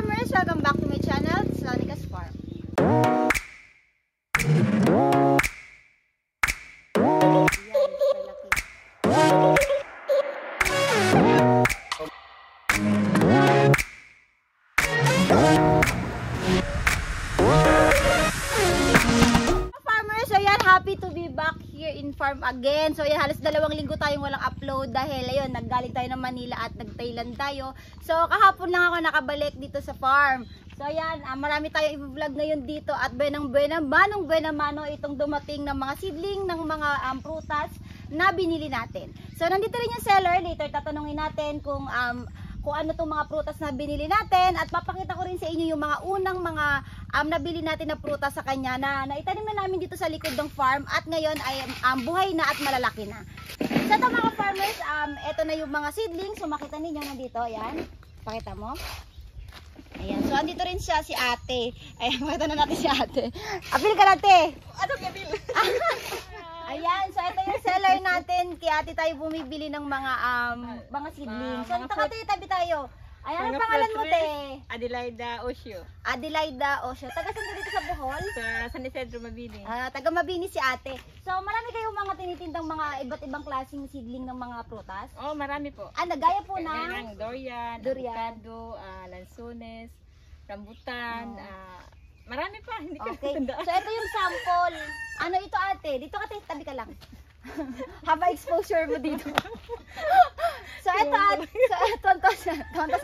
farmers! Welcome back to my channel, Slonica's Farm. Farmers, so yan, happy to be back here in farm again. So yan, halos 2 linggo tayong walang upload dahil ayun, naggaling tayo ng Manila at nag-Thailand tayo. So kahapon lang ako nakabalik dito sa farm. So yan, marami tayong i-vlog ngayon dito at manong buena mano itong dumating ng mga seedling ng mga prutas na binili natin. So nandito rin yung seller, later tatanungin natin kung ano tong mga prutas na binili natin at papakita ko rin sa inyo yung mga unang mga nabili natin na prutas sa kanya na itanim na namin dito sa likod ng farm at ngayon ay buhay na at malalaki na. So ito mga farmers, ito na yung mga seedlings. So makita ninyo nandito, ayan. Pakita mo. Ayan, so andito rin siya si ate. Ayan, makita na natin si ate. Apil ka natin. Ano kapil? Ayan, so ito yung seller natin. Kaya ate tayo bumibili ng mga seedlings. So ito tabi tayo. Ayan, ang pangalan mo te? Adelaida Osio. Adelaida Osio. Taga saan dito sa Bohol? Sa San Isidro, Mabini. Taga Mabini si ate. So marami kayong mga tinitindang mga iba't ibang klaseng seedling ng mga prutas? Oh, marami po. Nagaya po ng durian, durian, avocado, lansones, rambutan, marami pa, hindi ko okay. tandaan. So ito yung sample. Ano ito ate? Dito ka tabi ka lang. Haba exposure mo dito. So ito ate, tonto si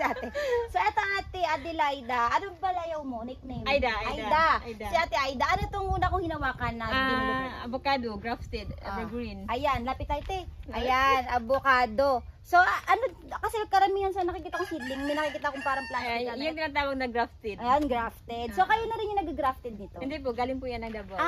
ate. So ito ate Adelaida. Ano ba layaw mo? Nickname? Aida. Si ate Aida. Ano itong una kong hinawakan na avocado, grafted, evergreen. Ayan, lapit tayo te. Ayan, avocado. So ano, kasi karamihan sa nakikita kong seedling, may nakikita kong parang plastic. Yung tinatawag na grafted. Ayan, grafted. So kayo na rin yung nag-grafted nito? Hindi po, galing po yan ng Davao.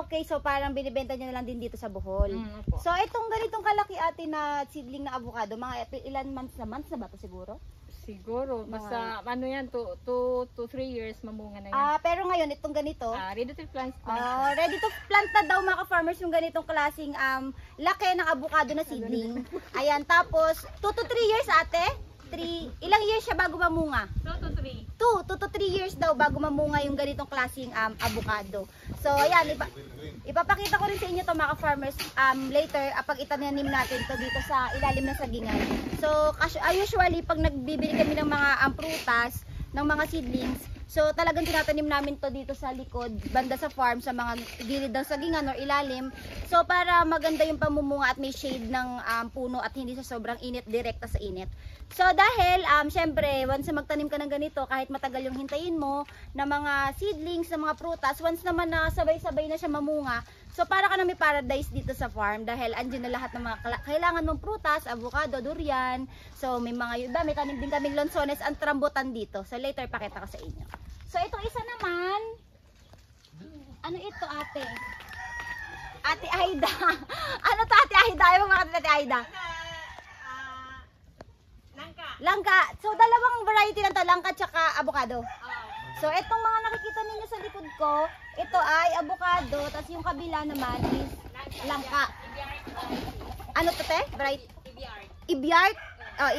Okay. So parang binibenta nyo na lang din dito sa Bohol. So itong ganitong kalaki ate na seedling na avocado, mga ilan months na ba ito siguro? Siguro, basta ano yan, 2 to 3 years mamunga na yan. Pero ngayon itong ganito, ready to plant. Ready to plant na daw mga ka-farmers yung ganitong klaseng laki ng avocado na seedling. Ayan, tapos 2 to 3 years ate? Ilang years siya bago mamunga? 2 to 3. 2 to 3 years daw bago mamunga yung ganitong klaseng avocado. So ayan, ipapakita ko rin sa inyo to mga farmers later pag itanim natin to dito sa ilalim ng sagingan. So usually pag nagbibili kami ng mga prutas, ng mga seedlings, so talagang tinatanim namin to dito sa likod, banda sa farm, sa mga gilid ng sagingan or ilalim. So para maganda yung pamumunga at may shade ng puno at hindi sa sobrang init, direkta sa init. So dahil syempre once na magtanim ka ng ganito, kahit matagal yung hintayin mo na mga seedlings, na mga prutas, once naman na sabay-sabay na siya mamunga, so para ka na may paradise dito sa farm dahil andyan na lahat ng mga kailangan mong prutas, avocado, durian. So may mga iba, may tanim din kaming lansones at rambutan dito. So later pakita ko sa inyo. So itong isa naman, ano ito ate? Ate Aida. Ano to ate Aida? Ayaw mo makatid ate Aida? Langka. So dalawang variety lang to, langka tsaka avocado. So itong mga nakikita ninyo sa likod ko, ito ay avocado, tapos yung kabila naman is langka. Ano to te? Variety? Ibiart.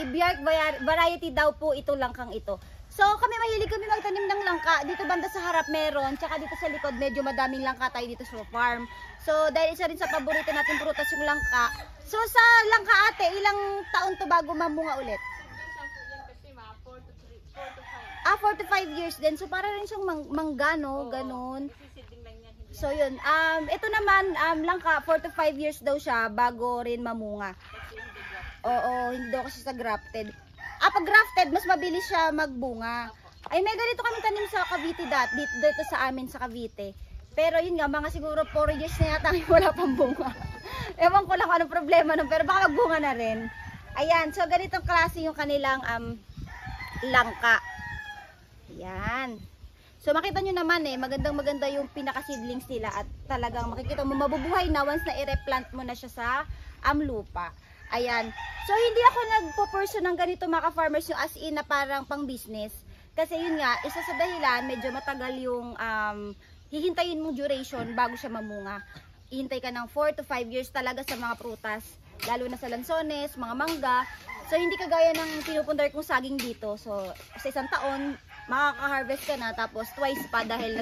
Ibiart variety daw po itong langkang ito. So mahilig kami magtanim ng langka. Dito banda sa harap meron, tsaka dito sa likod medyo madaming langka tayo dito sa farm. So dahil isa rin sa paborito natin prutas yung langka. So sa langka ate, ilang taon to bago mamunga ulit? 4 to 5 years din. So para rin siyang mangga, no? Ganun. So yun. Ito naman, langka, 4 to 5 years daw siya bago rin mamunga. Oo, hindi daw kasi sa grafted. Pag grafted, mas mabilis siya magbunga. Ay, may ganito kami tanim sa Cavite dito sa amin sa Cavite. Pero yun nga, mga siguro 4 years na yata wala pang bunga. Ewan ko lang anong problema nun, pero baka magbunga na rin. Ayan, so ganitong klase yung kanilang langka. Ayan. So makita nyo naman magandang-maganda yung pinaka-seedlings nila at talagang makikita mo mabubuhay na once na i-replant mo na siya sa lupa. Ayan. So hindi ako nagpo-pursue ng ganito mga farmers yung as in na parang pang business. Kasi yun nga, isa sa dahilan medyo matagal yung hihintayin mong duration bago siya mamunga. Hihintay ka ng 4 to 5 years talaga sa mga prutas, lalo na sa lansones, mga mangga. So hindi kagaya ng pinupundar kong saging dito. So sa isang taon, makaka-harvest ka na, tapos twice pa dahil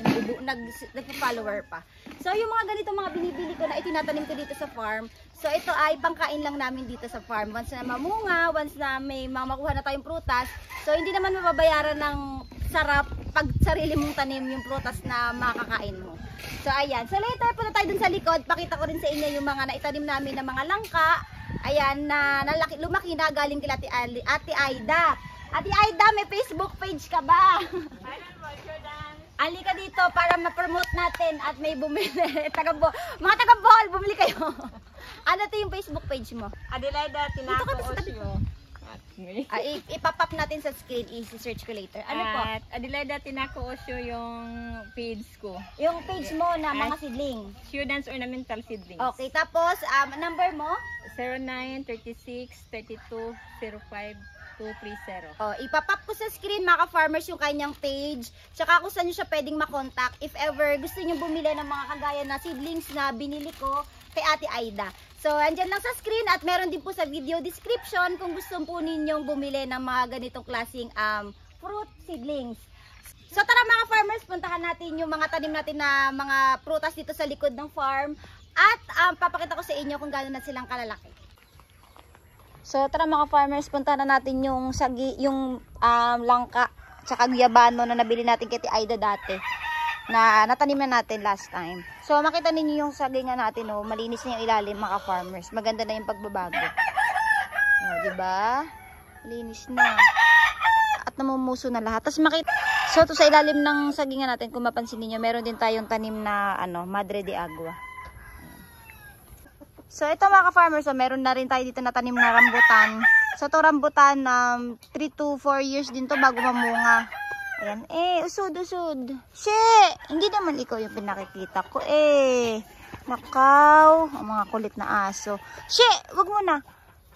nag-follower pa. So, yung mga ganito mga binibili ko na itinatanim ko dito sa farm, so ito ay pangkain lang namin dito sa farm. Once na mamunga, once na may mga makuha na tayong prutas, so hindi naman mababayaran ng sarap pag sarili mong tanim yung prutas na makakain mo. So, ayan. So, later punta tayo dun sa likod. Pakita ko rin sa inyo yung mga naitanim namin na mga langka. Ayan, na lumaki na galing kila Ate Aida. Ate Aida, may Facebook page ka ba? Ali ka dito para ma-promote natin at may bumili. Mga taga-Bohol, bumili kayo. Ano to yung Facebook page mo? Adelaida Tinaco Osio. Ipapap natin sa screen, easy search ko later. Ano po? At Adelaida Tinaco Osio yung page ko. Yung page mo na mga seedling. Students Ornamental Seedlings. Okay, tapos number mo? 0936-3205-230. Oh, ipapap ko sa screen mga ka-farmers yung kanyang page. Tsaka kung saan nyo siya pwedeng makontak if ever gusto nyo bumili ng mga kagaya na seedlings na binili ko kay Ate Aida. So, andyan lang sa screen at meron din po sa video description kung gusto po ninyong bumili ng mga ganitong klaseng fruit seedlings. So, tara mga farmers, puntahan natin yung mga tanim natin na mga prutas dito sa likod ng farm. At papakita ko sa inyo kung gaano na silang kalalaki. So, tara mga farmers, puntahan na natin yung langka tsaka guyabano na nabili natin kay Aida dati. Na natanim na natin last time. So, makita ninyo yung sagingan natin, oh, malinis na yung ilalim mga farmers. Maganda na yung pagbabago. Oh, diba? Malinis na. At namumuso na lahat. Tapos so, to sa ilalim ng sagingan natin, kung mapansin niyo, meron din tayong tanim na Madre de Agua. So, ito mga ka-farmers, so, meron na rin tayo dito na tanim na rambutan. So, ito rambutan, 3 to 4 years din to bago mamunga. Ayan, usod. She! Hindi naman ikaw yung pinakikita ko, Nakaw, ang mga kulit na aso. She! Wag mo na.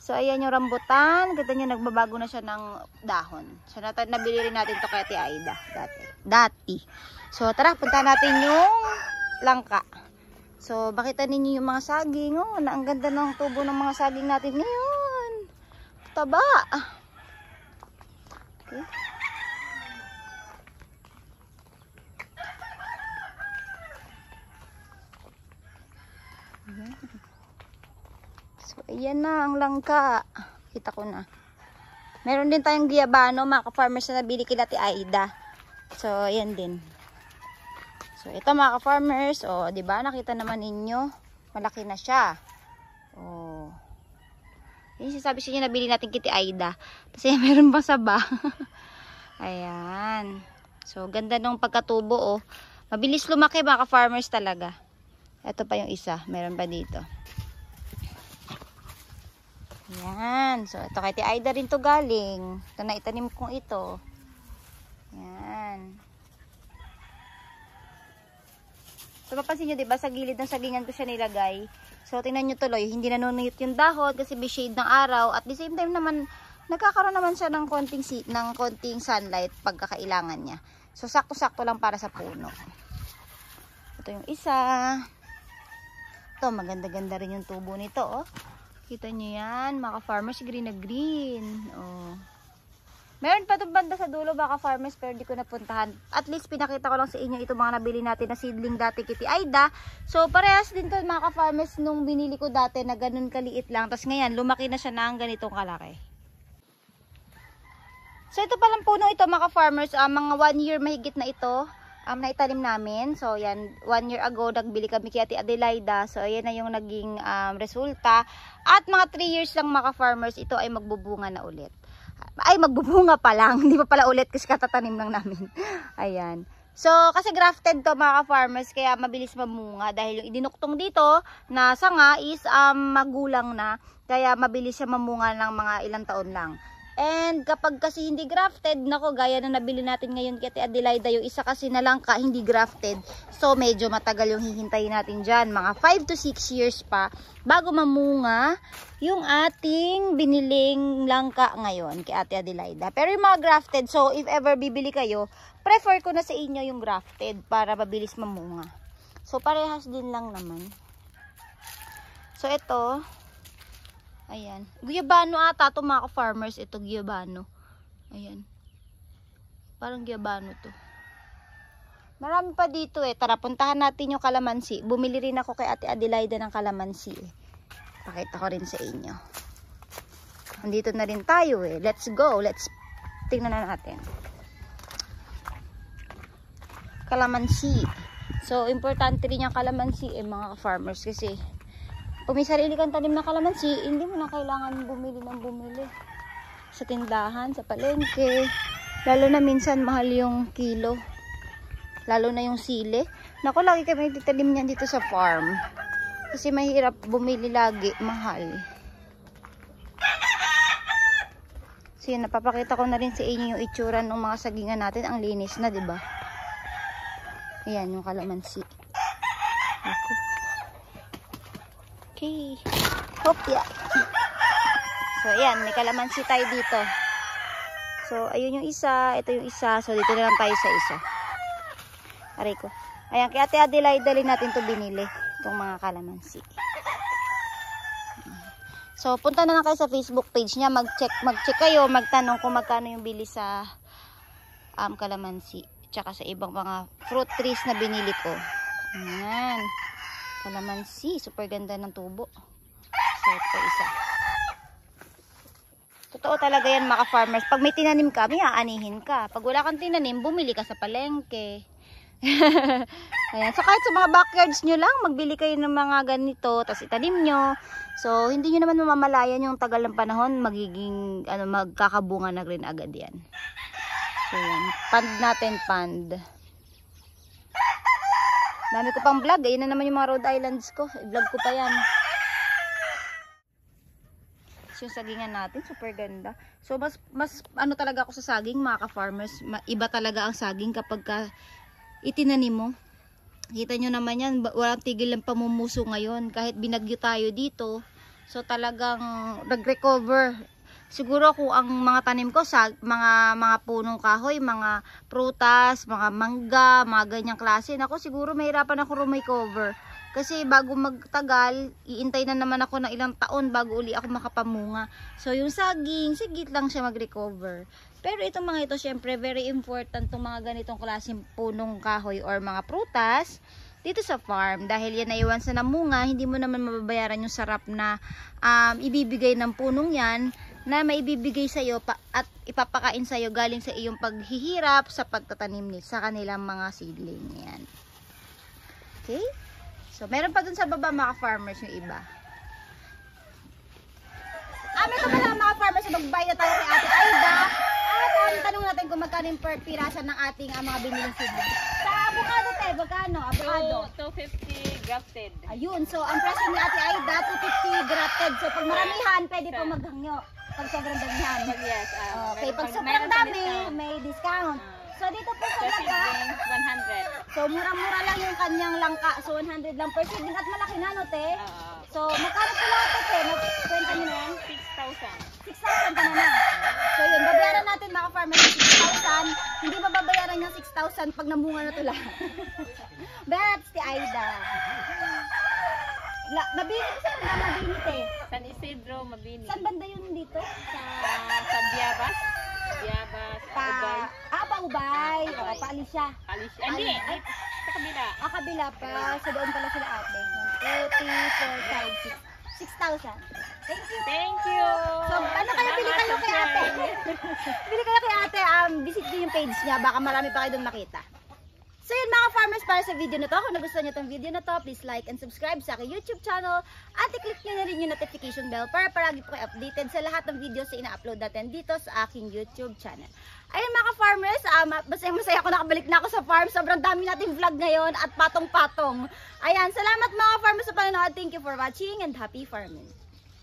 So, ayan yung rambutan. Kita nyo, nagbabago na siya ng dahon. So, nabili rin natin to kay Ate Aida dati. So, tara, punta natin yung langka. So, makita ninyo yung mga saging. Oh, ang ganda ng tubo ng mga saging natin ngayon. Taba. Okay. Ayan. So, ayan na ang langka. Kita ko na. Meron din tayong guyabano, mga ka-farmers na nabili kila Ate Aida. So, ayan din. So, ito mga ka-farmers, di ba? Nakita naman ninyo, malaki na siya. Yung sasabi siya nabili natin kay Aida. Kasi meron pa saba. Ayan. So, ganda ng pagkatubo, Mabilis lumaki mga ka-farmers talaga. Ito pa yung isa, meron pa dito. Ayan. So, ito kay Aida rin to galing. Ito na itanim kong ito. Ayan. So, mapansin nyo, diba, sa gilid ng sagingan ko siya nilagay. So, tingnan nyo tuloy, hindi nanunuyot yung dahon kasi may shade ng araw. At the same time naman, nagkakaroon naman siya ng konting sunlight pagkakailangan niya. So, sakto-sakto lang para sa puno. Ito yung isa. Ito, maganda-ganda rin yung tubo nito, Kita nyo yan, mga farmers, green na green. Meron pa itong banda sa dulo, baka farmers, pero di ko napuntahan. At least, pinakita ko lang sa inyo itong mga nabili natin na seedling dati kay Aida. So, parehas din to mga ka-farmers nung binili ko dati na ganun kaliit lang. Tapos ngayon, lumaki na siya ng ganitong kalaki. So, ito palang puno ito mga ka-farmers. Mga 1 year mahigit na ito. Naitanim namin. So, yan, 1 year ago, nagbili kami kay Ate Adelaida. So, ayan na yung naging resulta. At mga 3 years lang mga ka-farmers, ito ay magbubunga na ulit. Ay, magbubunga pa lang. Hindi pa pala ulit kasi katatanim lang namin. Ayan. So, kasi grafted to mga ka-farmers, kaya mabilis mamunga. Dahil yung idinuktong dito na sanga is magulang na. Kaya mabilis siya mamunga ng mga ilang taon lang. And kapag kasi hindi grafted, nako, gaya na nabili natin ngayon kay Ate Adelaida, yung isa kasi na langka, hindi grafted. So, medyo matagal yung hihintayin natin dyan. Mga 5 to 6 years pa bago mamunga yung ating biniling langka ngayon kay Ate Adelaida. Pero yung mga grafted, so if ever bibili kayo, prefer ko na sa inyo yung grafted para mabilis mamunga. So, parehas din lang naman. So, ito, ayan. Guyabano ata ito mga ka-farmers. Ito guyabano. Ayan. Parang Giabano to. Marami pa dito eh. Tara, puntahan natin yung kalamansi. Bumili rin ako kay Ate Adelaida ng kalamansi eh. Pakita ko rin sa inyo. Andito na rin tayo eh. Let's go. Tingnan na natin. Kalamansi. So, importante rin yung kalamansi eh, mga farmers. Kasi, kung may sarili kang tanim na kalamansi, hindi mo na kailangan bumili ng bumili. Sa tindahan, sa palengke. Lalo na minsan, mahal yung kilo. Lalo na yung sili. Naku, lagi kami titanim niyan dito sa farm. Kasi mahirap bumili lagi. Mahal. So yun, napapakita ko na rin sa inyo yung itsura ng mga sagingan natin. Ang linis na, diba? Ayan, yung kalamansi. Ako. Okay. Hopya. So ayan, may kalamansi tayo dito. So ayun yung isa. Ito yung isa. So dito na lang tayo sa isa. Aray ko. Ayan, kaya Ate Adelaida rin natin to binili. Itong mga kalamansi. So, punta na lang kayo sa Facebook page niya. Mag-check kayo. Magtanong kung magkano yung bili sa kalamansi. Tsaka sa ibang mga fruit trees na binili ko. Ayan. Kalamansi. Super ganda ng tubo. So, ito isa. Totoo talaga yan mga farmers. Pag may tinanim ka, may aanihin ka. Pag wala kang tinanim, bumili ka sa palengke. Ayan. So kahit sa mga backyards nyo lang, magbili kayo ng mga ganito, tapos itanim nyo. So hindi nyo naman mamamalayan yung tagal ng panahon, magiging magkakabunga na rin agad yan. So yan, pand natin, pand. Dami ko pang vlog, ayun na naman yung mga Rhode Islands ko, i-vlog ko pa yan. So yung sagingan natin, super ganda. So mas ano talaga ako sa saging mga ka-farmers, iba talaga ang saging kapag itinanim mo. Kita nyo naman yan, walang tigil ng pamumuso ngayon. Kahit binagyo tayo dito, so talagang nag-recover. Siguro kung ang mga tanim ko, mga punong kahoy, mga prutas, mga mangga, mga ganyang klase, ako siguro mahirapan ako recover. Kasi bago magtagal, iintay na naman ako ng ilang taon bago uli ako makapamunga. So yung saging, sigit lang siya mag-recover. Pero itong mga ito, syempre, very important itong mga ganitong klaseng punong kahoy or mga prutas dito sa farm. Dahil yan naiwan sa namunga, hindi mo naman mababayaran yung sarap na ibibigay ng punong yan na maibibigay sa iyo at ipapakain sa iyo galing sa iyong paghihirap sa pagtatanim sa kanilang mga seedling. Yan. Okay? So, meron pa dun sa baba mga farmers yung iba. Meron pala mga farmers na mag-buy na tayo kay Ate Aida. At tanong natin kung magkano yung per pirasan ng ating mga biniling seedling. Sa avocado tayo, magkano? Avocado? 250 grafted. Ayun, so ang presyo ni Ate Aida, 250 grafted. So pag maramihan, pwede po maghangyo. Pag sobrang damihan. Yes. Okay, pag sobrang dami, may discount. So dito po sa langka, 100. so murang-mura lang yung kanyang langka. So 100 lang per seedling at malaki na no, te? So magkano po lahat ito, te? Kwenta nyo na yan? 6,000. 6,000 ka na. So yun, babayaran natin mga farmers ng 6,000. Hindi mababayaran yung 6,000 pag namunga na ito lahat. That's the Aida. Mabini ko sa banda, mabini, te. San Isidro, Mabini. Saan banda yun dito? Sa Biabas. Ubay. Pa-Ubay. O, pa-Alicia. Alicia. Hindi, ay, sa kabila. Kabila pa. So, doon pala sila ate. 2, 3, 4, 5, 6. 6,000. Thank you. Thank you. So, ano kaya bili kayo kay ate? Bili kayo kay ate. Visit nyo yung page niya. Baka marami pa kayo doon makita. So yun mga farmers, para sa video na to, kung nagustuhan nyo itong video na to, please like and subscribe sa aking YouTube channel at i-click nyo na rin yung notification bell para palagi po kayo updated sa lahat ng videos na ina-upload natin dito sa aking YouTube channel. Ayun mga farmers, masaya ako nakabalik na ako sa farm. Sobrang dami nating vlog ngayon at patong-patong. Ayan, salamat mga farmers sa panonood. Thank you for watching and happy farming.